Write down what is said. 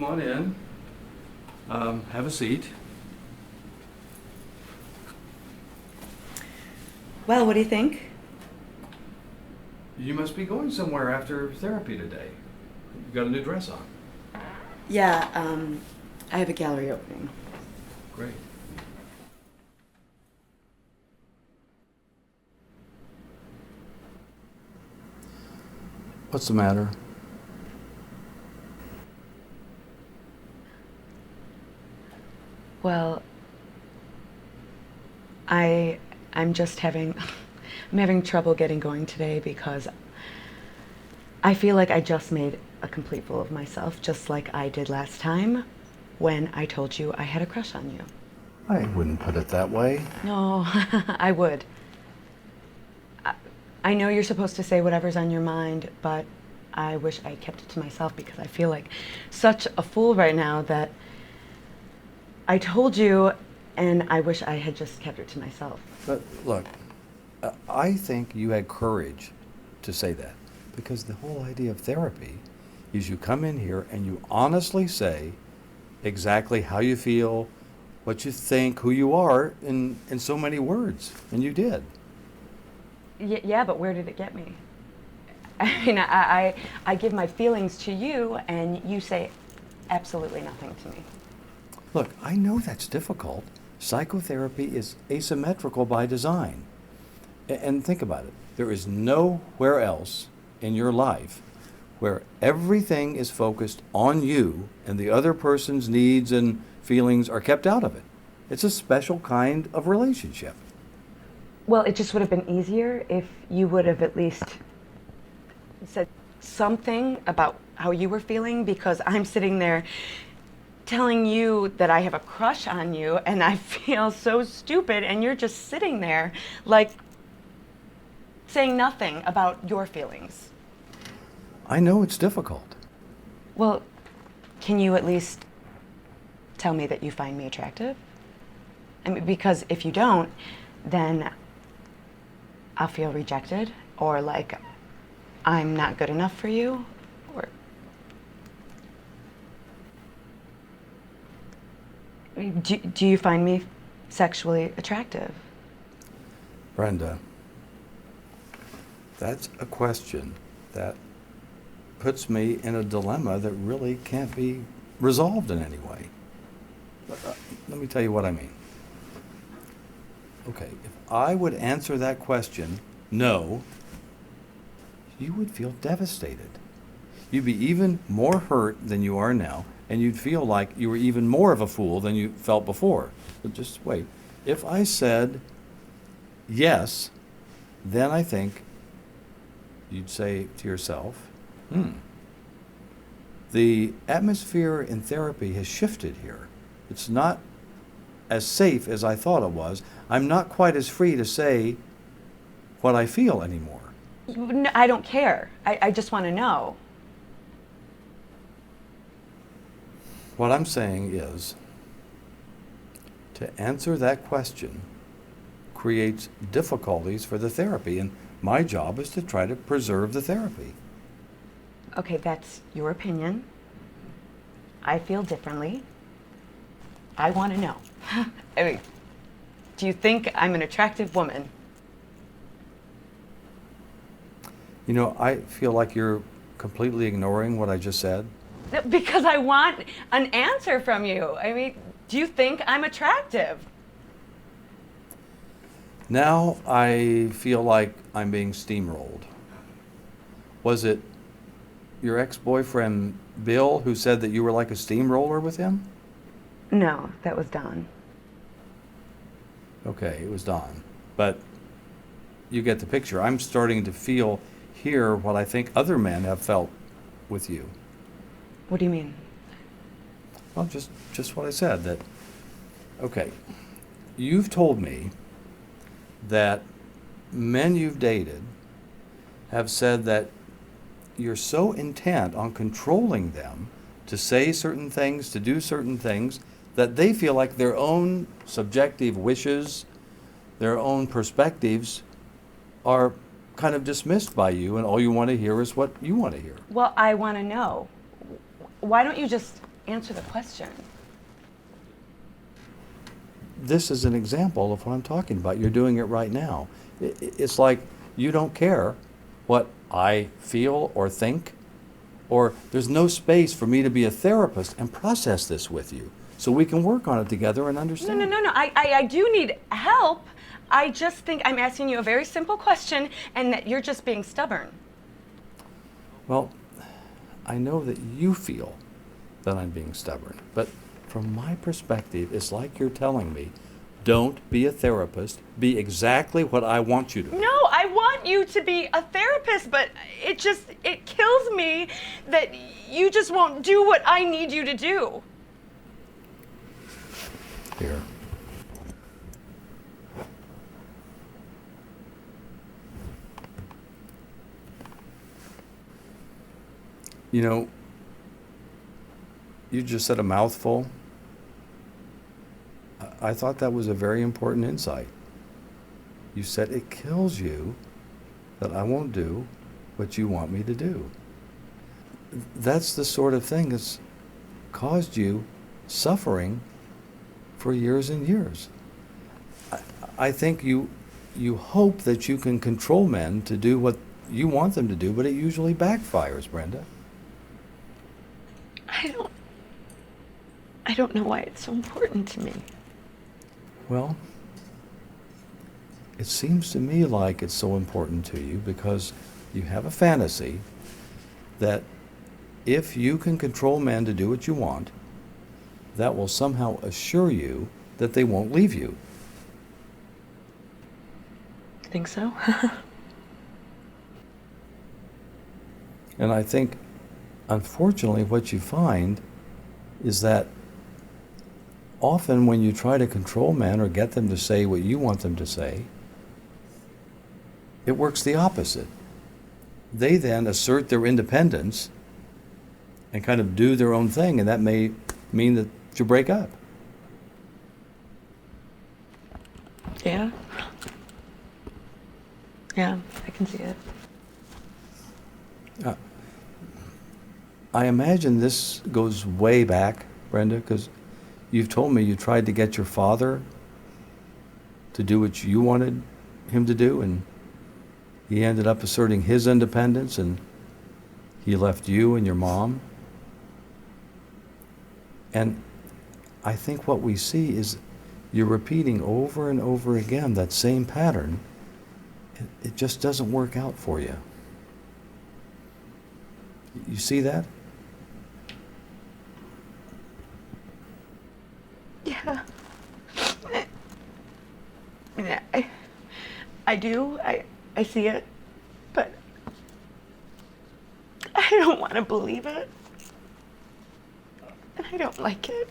on in. Have a seat. Well, what do you think? You must be going somewhere after therapy today. You've got a new dress on. Yeah, I have a gallery opening. Great. What's the matter? Well, I'm just having I'm having trouble getting going today because I feel like I just made a complete fool of myself, just like I did last time when I told you I had a crush on you. I wouldn't put it that way. No, I would. I know you're supposed to say whatever's on your mind, but I wish I kept it to myself because I feel like such a fool right now that I told you, and I wish I had just kept it to myself. But look, I think you had courage to say that, because the whole idea of therapy is you come in here and you honestly say exactly how you feel, what you think, who you are in so many words, and you did. Yeah, but where did it get me? I mean, I give my feelings to you, and you say absolutely nothing to me. Look, I know that's difficult. Psychotherapy is asymmetrical by design. And think about it. There is nowhere else in your life where everything is focused on you and the other person's needs and feelings are kept out of it. It's a special kind of relationship. Well, it just would have been easier if you would have at least said something about how you were feeling, because I'm sitting there telling you that I have a crush on you and I feel so stupid, and you're just sitting there like saying nothing about your feelings. I know it's difficult. Well, can you at least tell me that you find me attractive? I mean, because if you don't, then I'll feel rejected, or like I'm not good enough for you, or do you find me sexually attractive? Brenda, that's a question that puts me in a dilemma that really can't be resolved in any way. Let me tell you what I mean. Okay, if I would answer that question, no, you would feel devastated. You'd be even more hurt than you are now, and you'd feel like you were even more of a fool than you felt before. But just wait. If I said yes, then I think you'd say to yourself, the atmosphere in therapy has shifted here. It's not as safe as I thought it was. I'm not quite as free to say what I feel anymore. No, I don't care. I just want to know. What I'm saying is, to answer that question creates difficulties for the therapy, and my job is to try to preserve the therapy. Okay, that's your opinion. I feel differently. I want to know. I mean, do you think I'm an attractive woman? You know, I feel like you're completely ignoring what I just said. Because I want an answer from you. I mean, do you think I'm attractive? Now I feel like I'm being steamrolled. Was it your ex-boyfriend Bill who said that you were like a steamroller with him? No, that was Don. Okay, it was Don. But you get the picture. I'm starting to feel here what I think other men have felt with you. What do you mean? Well, just what I said, that, okay, you've told me that men you've dated have said that you're so intent on controlling them to say certain things, to do certain things, that they feel like their own subjective wishes, their own perspectives are kind of dismissed by you, and all you want to hear is what you want to hear. Well, I want to know. Why don't you just answer the question. This is an example of what I'm talking about. You're doing it right now. It's like you don't care what I feel or think, or there's no space for me to be a therapist and process this with you so we can work on it together and understand. No. I do need help. I just think I'm asking you a very simple question and that you're just being stubborn. Well, I know that you feel that I'm being stubborn, but from my perspective, it's like you're telling me, don't be a therapist, be exactly what I want you to be. No, I want you to be a therapist, but it kills me that you just won't do what I need you to do. Here. You know, you just said a mouthful. I thought that was a very important insight. You said it kills you that I won't do what you want me to do. That's the sort of thing that's caused you suffering for years and years. I think you hope that you can control men to do what you want them to do, but it usually backfires, Brenda. I don't know why it's so important to me. Well, it seems to me like it's so important to you because you have a fantasy that if you can control men to do what you want, that will somehow assure you that they won't leave you. Think so? And I think, unfortunately, what you find is that often when you try to control men or get them to say what you want them to say, it works the opposite. They then assert their independence and kind of do their own thing, and that may mean that you break up. Yeah. Yeah, I can see it. I imagine this goes way back, Brenda, because you've told me you tried to get your father to do what you wanted him to do, and he ended up asserting his independence, and he left you and your mom. And I think what we see is you're repeating over and over again that same pattern. It just doesn't work out for you. You see that? Yeah. Yeah, I do. I see it. But I don't want to believe it. And I don't like it.